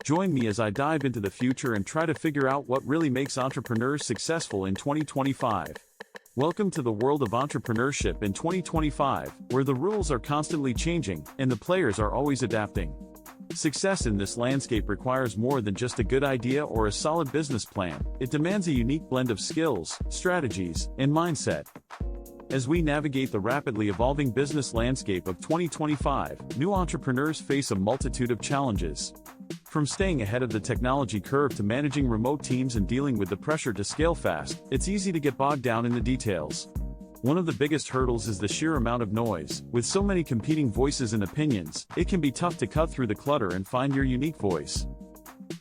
Join me as I dive into the future and try to figure out what really makes entrepreneurs successful in 2025. Welcome to the world of entrepreneurship in 2025, where the rules are constantly changing and the players are always adapting. Success in this landscape requires more than just a good idea or a solid business plan. It demands a unique blend of skills, strategies, and mindset. As we navigate the rapidly evolving business landscape of 2025, new entrepreneurs face a multitude of challenges. From staying ahead of the technology curve to managing remote teams and dealing with the pressure to scale fast, it's easy to get bogged down in the details. One of the biggest hurdles is the sheer amount of noise. With so many competing voices and opinions, it can be tough to cut through the clutter and find your unique voice.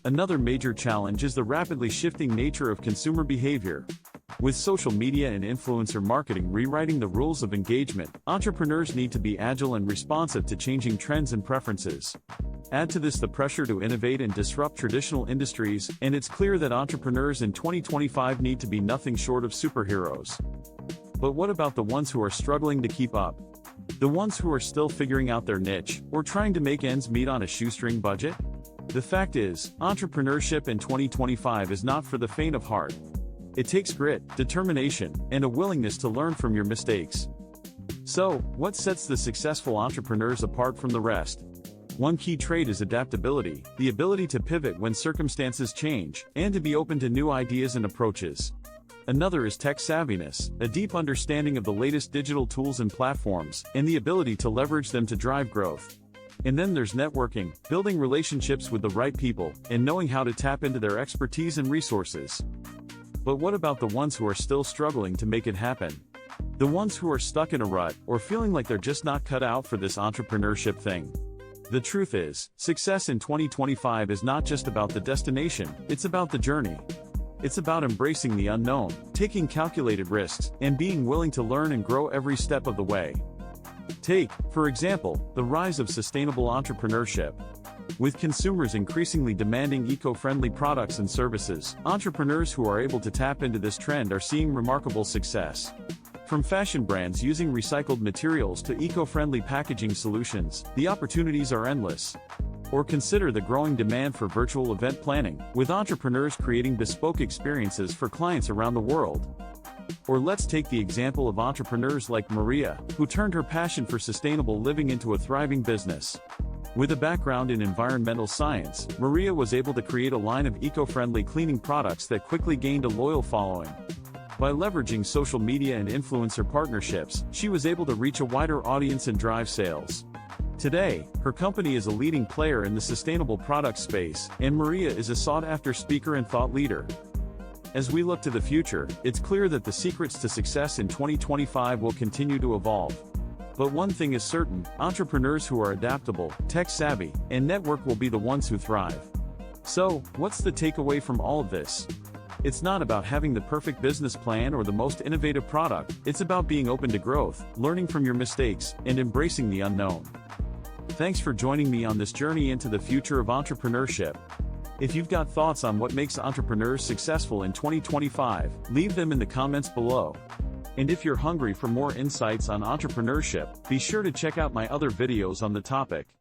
Another major challenge is the rapidly shifting nature of consumer behavior. With social media and influencer marketing rewriting the rules of engagement, entrepreneurs need to be agile and responsive to changing trends and preferences. Add to this the pressure to innovate and disrupt traditional industries, and it's clear that entrepreneurs in 2025 need to be nothing short of superheroes. But what about the ones who are struggling to keep up? The ones who are still figuring out their niche, or trying to make ends meet on a shoestring budget? The fact is, entrepreneurship in 2025 is not for the faint of heart. It takes grit, determination, and a willingness to learn from your mistakes. So, what sets the successful entrepreneurs apart from the rest? One key trait is adaptability, the ability to pivot when circumstances change, and to be open to new ideas and approaches. Another is tech savviness, a deep understanding of the latest digital tools and platforms, and the ability to leverage them to drive growth. And then there's networking, building relationships with the right people, and knowing how to tap into their expertise and resources. But what about the ones who are still struggling to make it happen? The ones who are stuck in a rut, or feeling like they're just not cut out for this entrepreneurship thing. The truth is, success in 2025 is not just about the destination, it's about the journey. It's about embracing the unknown, taking calculated risks, and being willing to learn and grow every step of the way. Take, for example, the rise of sustainable entrepreneurship. With consumers increasingly demanding eco-friendly products and services, entrepreneurs who are able to tap into this trend are seeing remarkable success. From fashion brands using recycled materials to eco-friendly packaging solutions, the opportunities are endless. Or consider the growing demand for virtual event planning, with entrepreneurs creating bespoke experiences for clients around the world. Or let's take the example of entrepreneurs like Maria, who turned her passion for sustainable living into a thriving business. With a background in environmental science, Maria was able to create a line of eco-friendly cleaning products that quickly gained a loyal following. By leveraging social media and influencer partnerships, she was able to reach a wider audience and drive sales. Today, her company is a leading player in the sustainable product space, and Maria is a sought-after speaker and thought leader. As we look to the future, it's clear that the secrets to success in 2025 will continue to evolve. But one thing is certain, entrepreneurs who are adaptable, tech-savvy, and network will be the ones who thrive. So, what's the takeaway from all of this? It's not about having the perfect business plan or the most innovative product, it's about being open to growth, learning from your mistakes, and embracing the unknown. Thanks for joining me on this journey into the future of entrepreneurship. If you've got thoughts on what makes entrepreneurs successful in 2025, leave them in the comments below. And if you're hungry for more insights on entrepreneurship, be sure to check out my other videos on the topic.